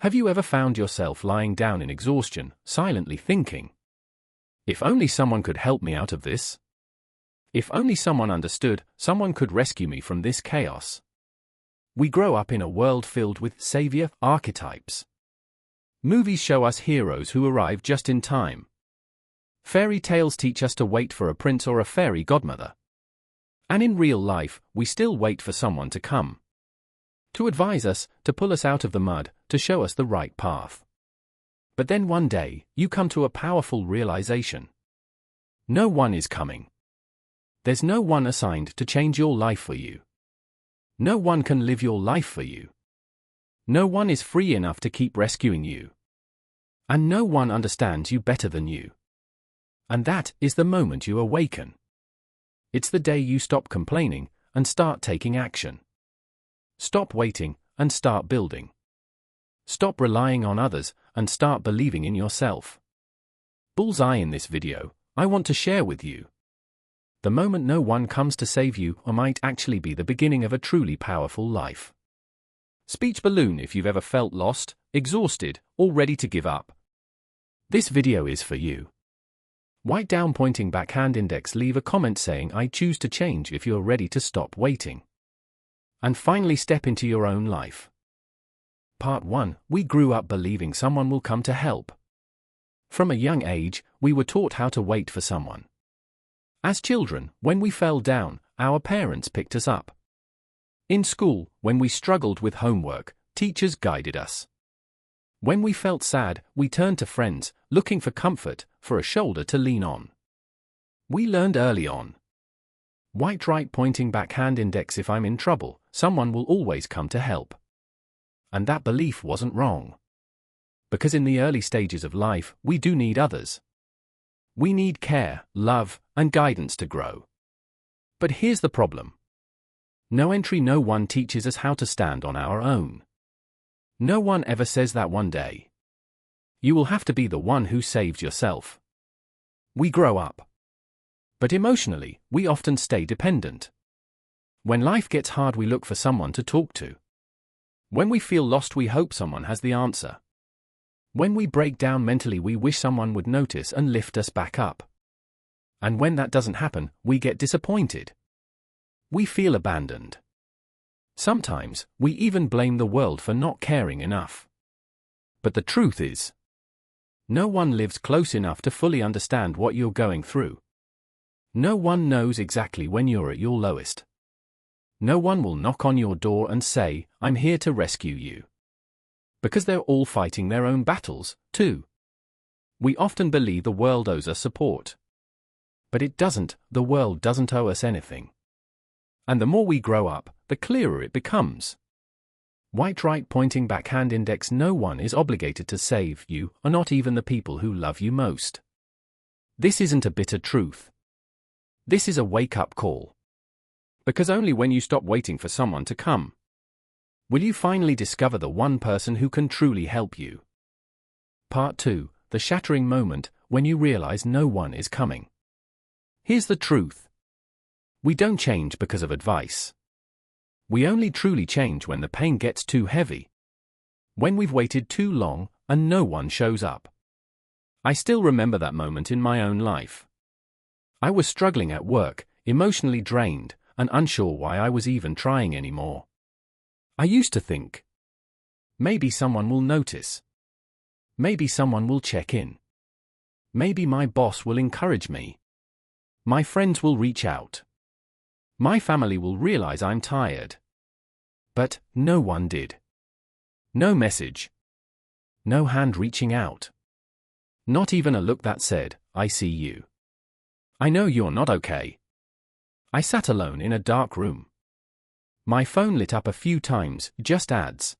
Have you ever found yourself lying down in exhaustion, silently thinking, if only someone could help me out of this? If only someone understood, someone could rescue me from this chaos. We grow up in a world filled with savior archetypes. Movies show us heroes who arrive just in time. Fairy tales teach us to wait for a prince or a fairy godmother. And in real life, we still wait for someone to come. To advise us, to pull us out of the mud, to show us the right path. But then one day, you come to a powerful realization. No one is coming. There's no one assigned to change your life for you. No one can live your life for you. No one is free enough to keep rescuing you. And no one understands you better than you. And that is the moment you awaken. It's the day you stop complaining and start taking action. Stop waiting and start building. Stop relying on others and start believing in yourself. Bullseye in this video, I want to share with you. The moment no one comes to save you might actually be the beginning of a truly powerful life. Speech balloon if you've ever felt lost, exhausted, or ready to give up. This video is for you. Write down pointing backhand index, leave a comment saying I choose to change if you're ready to stop waiting. And finally step into your own life. Part 1. We grew up believing someone will come to help. From a young age, we were taught how to wait for someone. As children, when we fell down, our parents picked us up. In school, when we struggled with homework, teachers guided us. When we felt sad, we turned to friends, looking for comfort, for a shoulder to lean on. We learned early on. Right pointing backhand index if I'm in trouble, someone will always come to help. And that belief wasn't wrong. Because in the early stages of life, we do need others. We need care, love, and guidance to grow. But here's the problem. No one teaches us how to stand on our own. No one ever says that one day. You will have to be the one who saves yourself. We grow up. But emotionally, we often stay dependent. When life gets hard, we look for someone to talk to. When we feel lost, we hope someone has the answer. When we break down mentally, we wish someone would notice and lift us back up. And when that doesn't happen, we get disappointed. We feel abandoned. Sometimes, we even blame the world for not caring enough. But the truth is, no one lives close enough to fully understand what you're going through. No one knows exactly when you're at your lowest. No one will knock on your door and say, I'm here to rescue you. Because they're all fighting their own battles, too. We often believe the world owes us support. But it doesn't, the world doesn't owe us anything. And the more we grow up, the clearer it becomes. Right pointing backhand index, no one is obligated to save you, or not even the people who love you most. This isn't a bitter truth. This is a wake-up call. Because only when you stop waiting for someone to come, will you finally discover the one person who can truly help you. Part 2. The shattering moment, when you realize no one is coming. Here's the truth. We don't change because of advice. We only truly change when the pain gets too heavy. When we've waited too long, and no one shows up. I still remember that moment in my own life. I was struggling at work, emotionally drained, and unsure why I was even trying anymore. I used to think, maybe someone will notice. Maybe someone will check in. Maybe my boss will encourage me. My friends will reach out. My family will realize I'm tired. But no one did. No message. No hand reaching out. Not even a look that said, I see you. I know you're not okay. I sat alone in a dark room. My phone lit up a few times, just ads.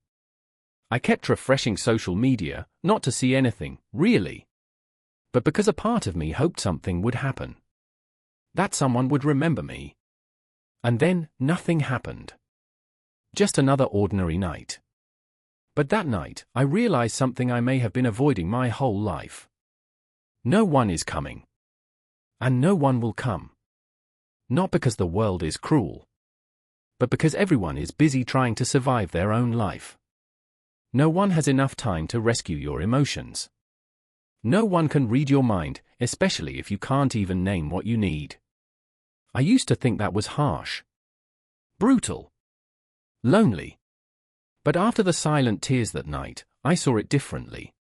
I kept refreshing social media, not to see anything, really. But because a part of me hoped something would happen. That someone would remember me. And then, nothing happened. Just another ordinary night. But that night, I realized something I may have been avoiding my whole life. No one is coming. And no one will come. Not because the world is cruel, but because everyone is busy trying to survive their own life. No one has enough time to rescue your emotions. No one can read your mind, especially if you can't even name what you need. I used to think that was harsh, brutal, lonely. But after the silent tears that night, I saw it differently.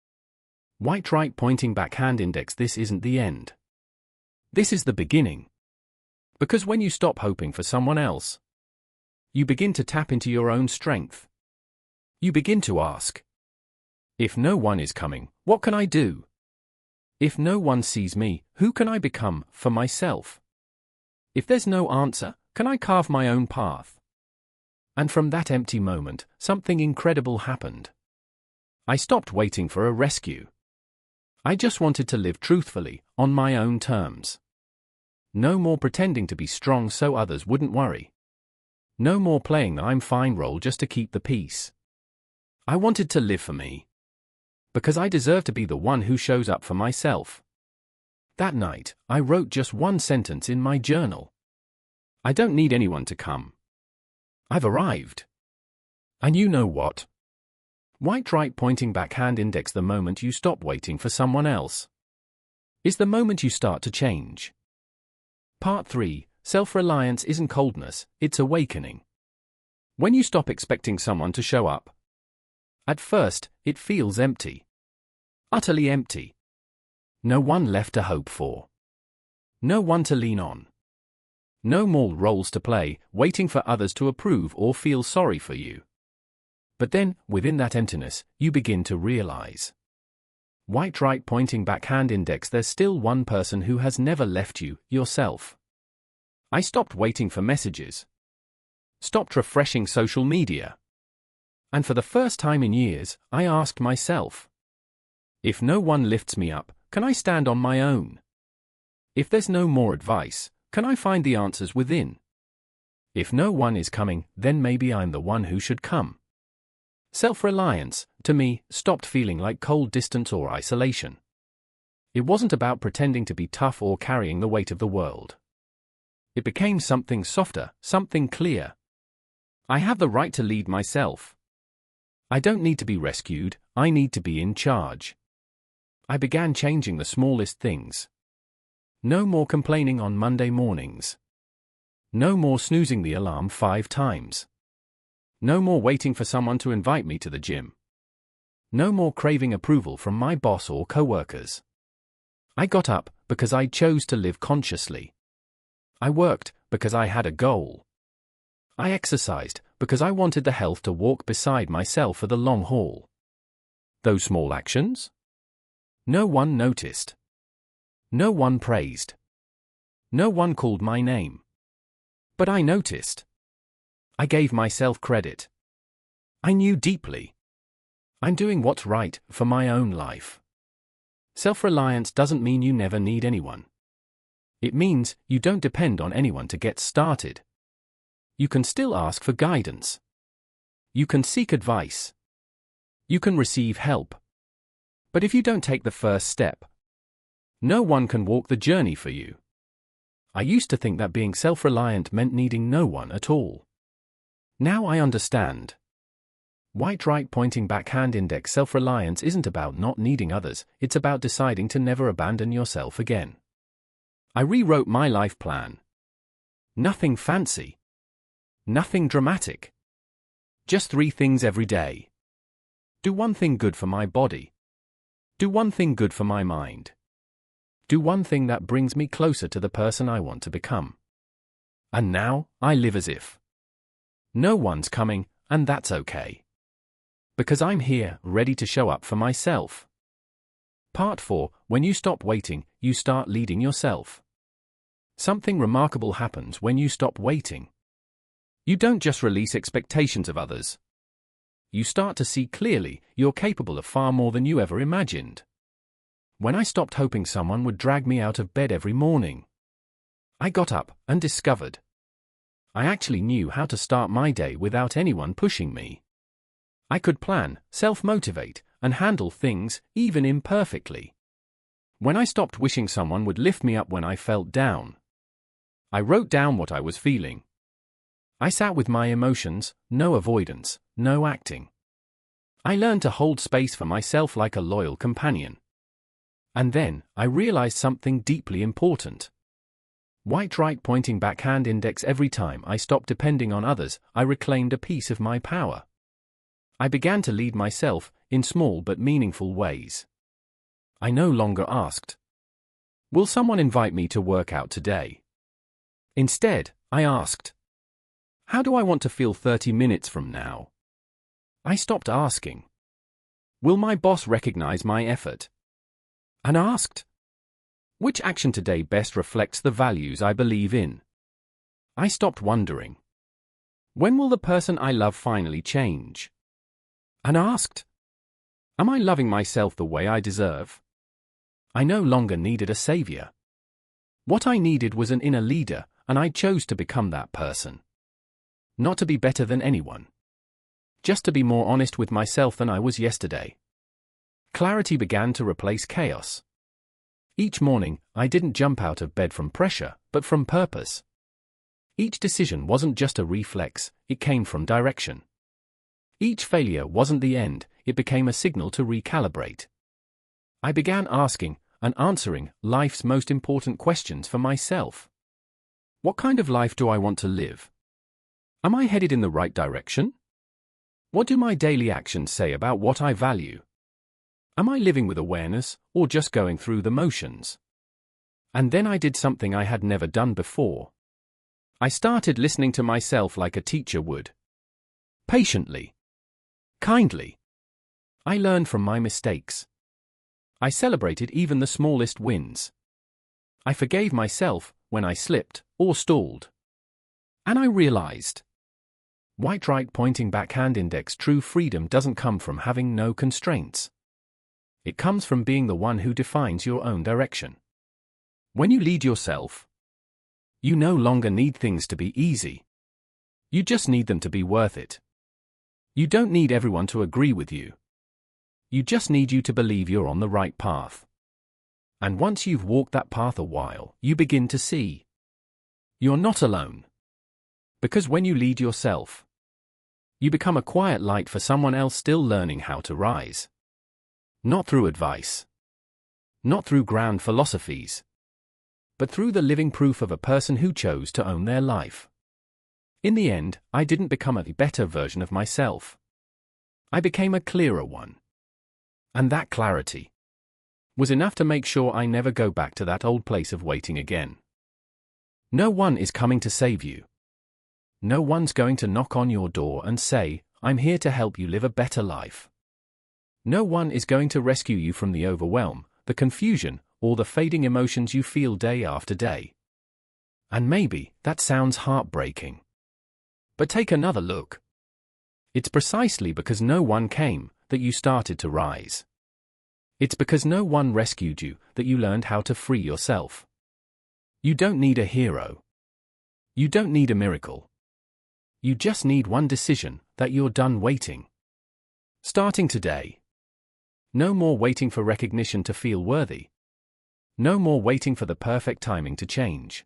White right pointing back hand index. This isn't the end. This is the beginning. Because when you stop hoping for someone else, you begin to tap into your own strength. You begin to ask, if no one is coming, what can I do? If no one sees me, who can I become for myself? If there's no answer, can I carve my own path? And from that empty moment, something incredible happened. I stopped waiting for a rescue. I just wanted to live truthfully, on my own terms. No more pretending to be strong so others wouldn't worry. No more playing the I'm fine role just to keep the peace. I wanted to live for me. Because I deserve to be the one who shows up for myself. That night, I wrote just one sentence in my journal. I don't need anyone to come. I've arrived. And you know what? White right pointing back hand index. The moment you stop waiting for someone else is the moment you start to change. Part 3. Self-reliance isn't coldness, it's awakening. When you stop expecting someone to show up, at first, it feels empty. Utterly empty. No one left to hope for. No one to lean on. No more roles to play, waiting for others to approve or feel sorry for you. But then, within that emptiness, you begin to realize. White right pointing back hand index. There's still one person who has never left you, yourself. I stopped waiting for messages. Stopped refreshing social media. And for the first time in years, I asked myself, if no one lifts me up, can I stand on my own? If there's no more advice, can I find the answers within? If no one is coming, then maybe I'm the one who should come. Self-reliance, to me, stopped feeling like cold distance or isolation. It wasn't about pretending to be tough or carrying the weight of the world. It became something softer, something clear. I have the right to lead myself. I don't need to be rescued, I need to be in charge. I began changing the smallest things. No more complaining on Monday mornings. No more snoozing the alarm 5 times. No more waiting for someone to invite me to the gym. No more craving approval from my boss or coworkers. I got up because I chose to live consciously. I worked because I had a goal. I exercised because I wanted the health to walk beside myself for the long haul. Those small actions? No one noticed. No one praised. No one called my name. But I noticed. I gave myself credit. I knew deeply. I'm doing what's right for my own life. Self-reliance doesn't mean you never need anyone. It means you don't depend on anyone to get started. You can still ask for guidance. You can seek advice. You can receive help. But if you don't take the first step, no one can walk the journey for you. I used to think that being self-reliant meant needing no one at all. Now I understand. White right pointing back hand index. Self-reliance isn't about not needing others, it's about deciding to never abandon yourself again. I rewrote my life plan. Nothing fancy. Nothing dramatic. Just 3 things every day. Do one thing good for my body. Do one thing good for my mind. Do one thing that brings me closer to the person I want to become. And now, I live as if no one's coming, and that's okay. Because I'm here, ready to show up for myself. Part 4. When you stop waiting, you start leading yourself. Something remarkable happens when you stop waiting. You don't just release expectations of others. You start to see clearly you're capable of far more than you ever imagined. When I stopped hoping someone would drag me out of bed every morning, I got up and discovered I actually knew how to start my day without anyone pushing me. I could plan, self-motivate, and handle things, even imperfectly. When I stopped wishing someone would lift me up when I felt down, I wrote down what I was feeling. I sat with my emotions, no avoidance, no acting. I learned to hold space for myself like a loyal companion. And then, I realized something deeply important. White right pointing backhand index. Every time I stopped depending on others, I reclaimed a piece of my power. I began to lead myself, in small but meaningful ways. I no longer asked, "Will someone invite me to work out today?" Instead, I asked, "How do I want to feel 30 minutes from now?" I stopped asking, "Will my boss recognize my effort?" And asked, "Which action today best reflects the values I believe in?" I stopped wondering, "When will the person I love finally change?" And asked, "Am I loving myself the way I deserve?" I no longer needed a savior. What I needed was an inner leader, and I chose to become that person. Not to be better than anyone. Just to be more honest with myself than I was yesterday. Clarity began to replace chaos. Each morning, I didn't jump out of bed from pressure, but from purpose. Each decision wasn't just a reflex, it came from direction. Each failure wasn't the end, it became a signal to recalibrate. I began asking and answering life's most important questions for myself. What kind of life do I want to live? Am I headed in the right direction? What do my daily actions say about what I value? Am I living with awareness, or just going through the motions? And then I did something I had never done before. I started listening to myself like a teacher would. Patiently. Kindly. I learned from my mistakes. I celebrated even the smallest wins. I forgave myself when I slipped or stalled. And I realized, white right pointing backhand index, true freedom doesn't come from having no constraints. It comes from being the one who defines your own direction. When you lead yourself, you no longer need things to be easy. You just need them to be worth it. You don't need everyone to agree with you. You just need you to believe you're on the right path. And once you've walked that path a while, you begin to see you're not alone. Because when you lead yourself, you become a quiet light for someone else still learning how to rise. Not through advice. Not through grand philosophies. But through the living proof of a person who chose to own their life. In the end, I didn't become a better version of myself. I became a clearer one. And that clarity was enough to make sure I never go back to that old place of waiting again. No one is coming to save you. No one's going to knock on your door and say, "I'm here to help you live a better life." No one is going to rescue you from the overwhelm, the confusion, or the fading emotions you feel day after day. And maybe that sounds heartbreaking. But take another look. It's precisely because no one came that you started to rise. It's because no one rescued you that you learned how to free yourself. You don't need a hero. You don't need a miracle. You just need one decision that you're done waiting. Starting today. No more waiting for recognition to feel worthy. No more waiting for the perfect timing to change.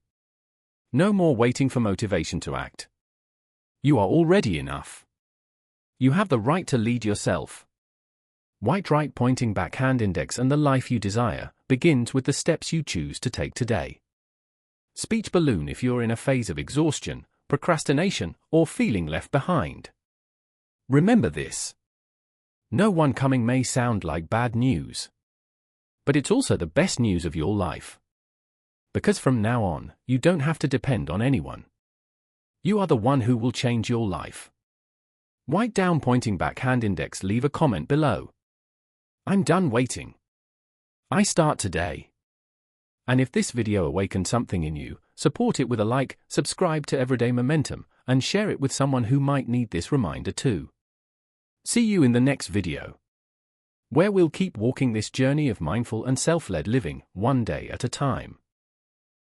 No more waiting for motivation to act. You are already enough. You have the right to lead yourself. White right pointing backhand index, and the life you desire begins with the steps you choose to take today. Speech balloon if you're in a phase of exhaustion, procrastination, or feeling left behind. Remember this. No one coming may sound like bad news. But it's also the best news of your life. Because from now on, you don't have to depend on anyone. You are the one who will change your life. White down pointing backhand index, leave a comment below. I'm done waiting. I start today. And if this video awakened something in you, support it with a like, subscribe to Everyday Momentum, and share it with someone who might need this reminder too. See you in the next video, where we'll keep walking this journey of mindful and self-led living, one day at a time.